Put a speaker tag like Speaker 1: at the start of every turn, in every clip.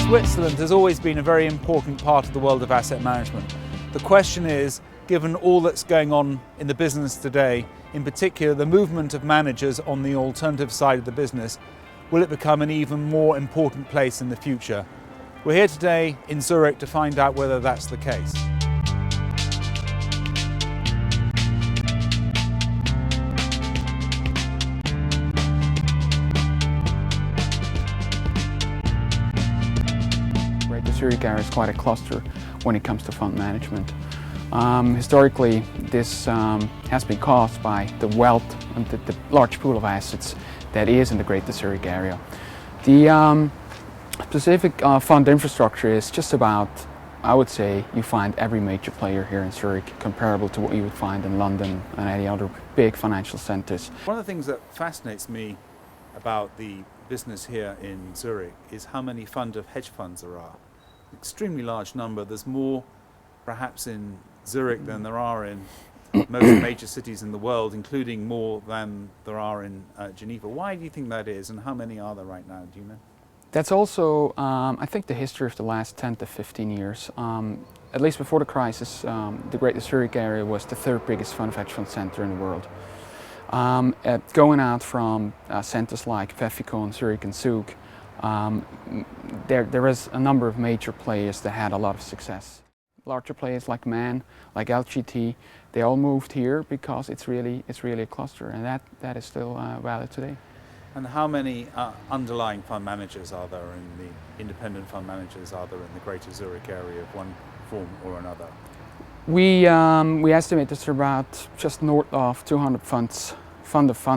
Speaker 1: Switzerland has always been a very important part of the world of asset management. The question is, given all that's going on in the business today, in particular the movement of managers on the alternative side of the business, will it become an even more important place in the future? We're here today in Zurich to find out whether that's the case.
Speaker 2: The Zurich area is quite a cluster when it comes to fund management. Historically, this has been caused by the wealth and the large pool of assets that is in the Greater Zurich area. The specific fund infrastructure is just about, I would say, you find every major player here in Zurich comparable to what you would find in London and any other big financial centres.
Speaker 1: One of the things that fascinates me about the business here in Zurich is how many hedge funds there are. Extremely large number. There's more perhaps in Zurich than there are in most major cities in the world, including more than there are in Geneva. Why do you think that is, and how many are there right now? Do you know?
Speaker 2: That's also, I think, the history of the last 10 to 15 years. At least before the crisis, the Greater Zurich area was the third biggest hedge fund center in the world. Going out from centers like Pfäffikon, Zurich and Zug, there is a number of major players that had a lot of success. Larger players like MAN, like LGT, they all moved here because it's really a cluster, and that is still valid today.
Speaker 1: And how many underlying fund managers are there in the independent fund managers are there in the Greater Zurich area of one form or another?
Speaker 2: We estimate there's about just north of 200 funds,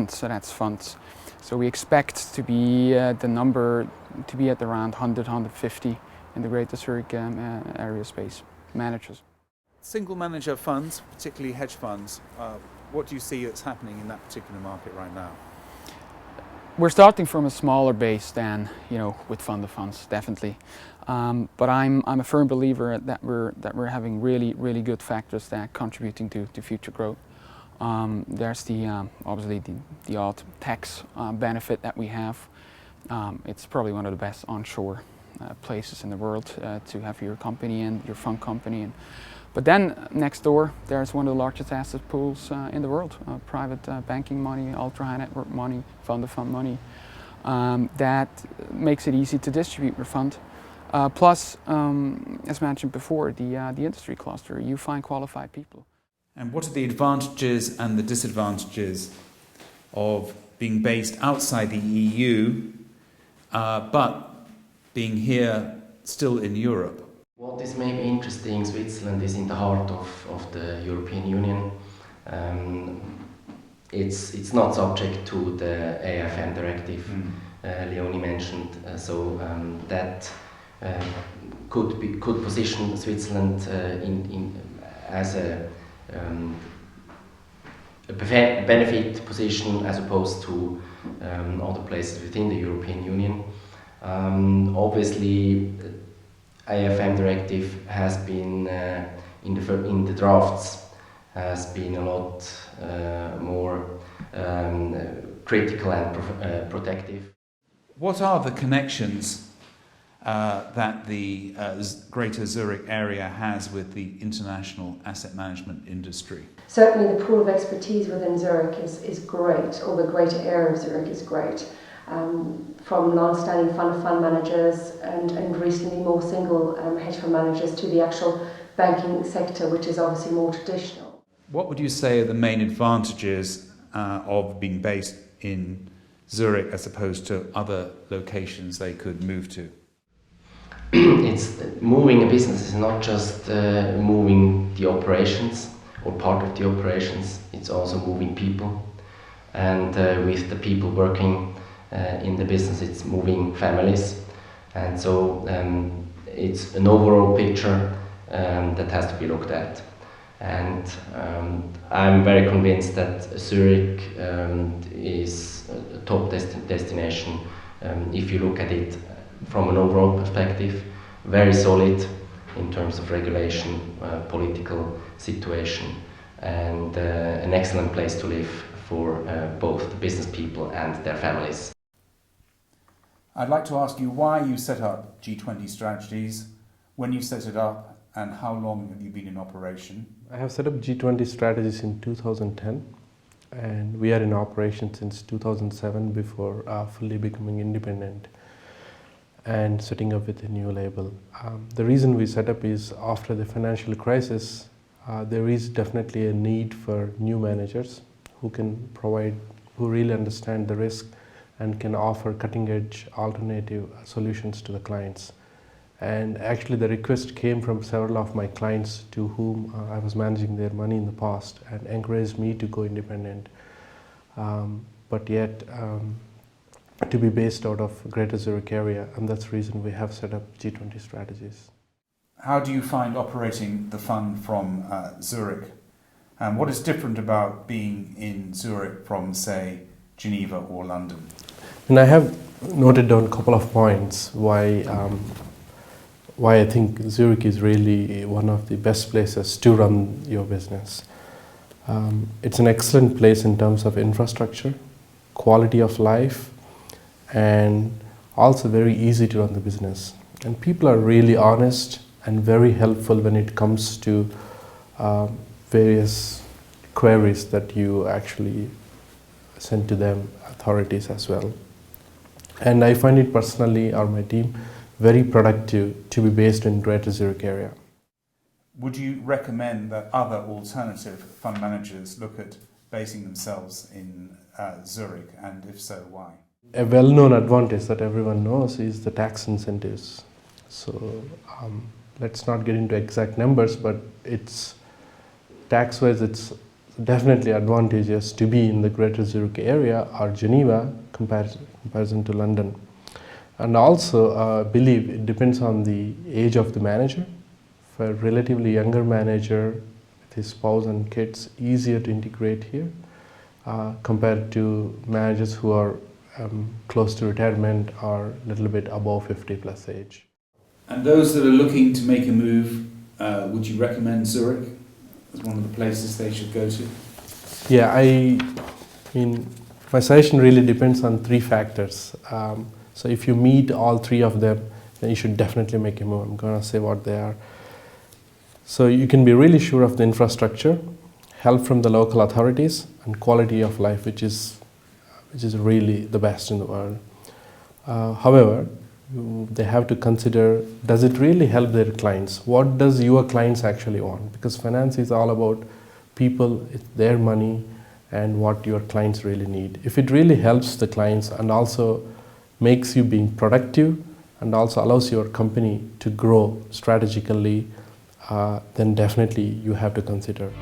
Speaker 2: so that's funds. So we expect to be the number to be at around 100, 150 in the Greater Zurich area space, managers.
Speaker 1: Single manager funds, particularly hedge funds, what do you see that's happening in that particular market right now?
Speaker 2: We're starting from a smaller base than with fund of funds, definitely. But I'm a firm believer that we're having really good factors that are contributing to future growth. There's obviously the odd tax benefit that we have. It's probably one of the best onshore places in the world to have your company and your fund company. But then next door, there's one of the largest asset pools in the world, private banking money, ultra high net worth money, fund of fund money. That makes it easy to distribute your fund. Plus, as mentioned before, the industry cluster, you find qualified people.
Speaker 1: And what are the advantages and the disadvantages of being based outside the EU, but being here still in Europe?
Speaker 3: What is maybe interesting, Switzerland is in the heart of the European Union. It's not subject to the AFM directive Leonie mentioned, so that could position Switzerland as a benefit position as opposed to other places within the European Union. Obviously, AFM directive has been in the drafts has been a lot more critical and protective.
Speaker 1: What are the connections that the Greater Zurich area has with the international asset management industry?
Speaker 4: Certainly the pool of expertise within Zurich is great, or the greater area of Zurich is great. From long-standing fund of fund managers and recently more single hedge fund managers to the actual banking sector, which is obviously more traditional.
Speaker 1: What would you say are the main advantages of being based in Zurich as opposed to other locations they could move to?
Speaker 3: It's moving a business is not just moving the operations or part of the operations, it's also moving people. And with the people working in the business, it's moving families. And so it's an overall picture that has to be looked at. And I'm very convinced that Zurich is a top destination if you look at it from an overall perspective, very solid in terms of regulation, political situation, and an excellent place to live for both the business people and their families.
Speaker 1: I'd like to ask you why you set up G20 Strategies, when you set it up, and how long have you been in operation?
Speaker 5: I have set up G20 Strategies in 2010, and we are in operation since 2007 before fully becoming independent and setting up with a new label. The reason we set up is after the financial crisis, there is definitely a need for new managers who can provide, who really understand the risk and can offer cutting-edge alternative solutions to the clients. And actually the request came from several of my clients to whom I was managing their money in the past and encouraged me to go independent, but yet to be based out of Greater Zurich area, and that's the reason we have set up G20 Strategies.
Speaker 1: How do you find operating the fund from Zurich? And what is different about being in Zurich from, say, Geneva or London?
Speaker 5: And I have noted down a couple of points why I think Zurich is really one of the best places to run your business. It's an excellent place in terms of infrastructure, quality of life, and also very easy to run the business. And people are really honest and very helpful when it comes to various queries that you actually send to them, authorities as well. And I find it personally, or my team, very productive to be based in Greater Zurich area.
Speaker 1: Would you recommend that other alternative fund managers look at basing themselves in Zurich, and if so, why?
Speaker 5: A well-known advantage that everyone knows is the tax incentives. So let's not get into exact numbers, but it's tax-wise, it's definitely advantageous to be in the Greater Zurich area or Geneva comparison to London. And also, I believe it depends on the age of the manager. For a relatively younger manager with his spouse and kids, easier to integrate here compared to managers who are close to retirement or a little bit above 50 plus age.
Speaker 1: And those that are looking to make a move, would you recommend Zurich as one of the places they should go to?
Speaker 5: Yeah, I mean, my suggestion really depends on three factors. So if you meet all three of them, then you should definitely make a move. I'm going to say what they are. So you can be really sure of the infrastructure, help from the local authorities, and quality of life, which is really the best in the world. However, they have to consider, does it really help their clients? What does your clients actually want? Because finance is all about people, it's their money, and what your clients really need. If it really helps the clients and also makes you being productive and also allows your company to grow strategically, then definitely you have to consider.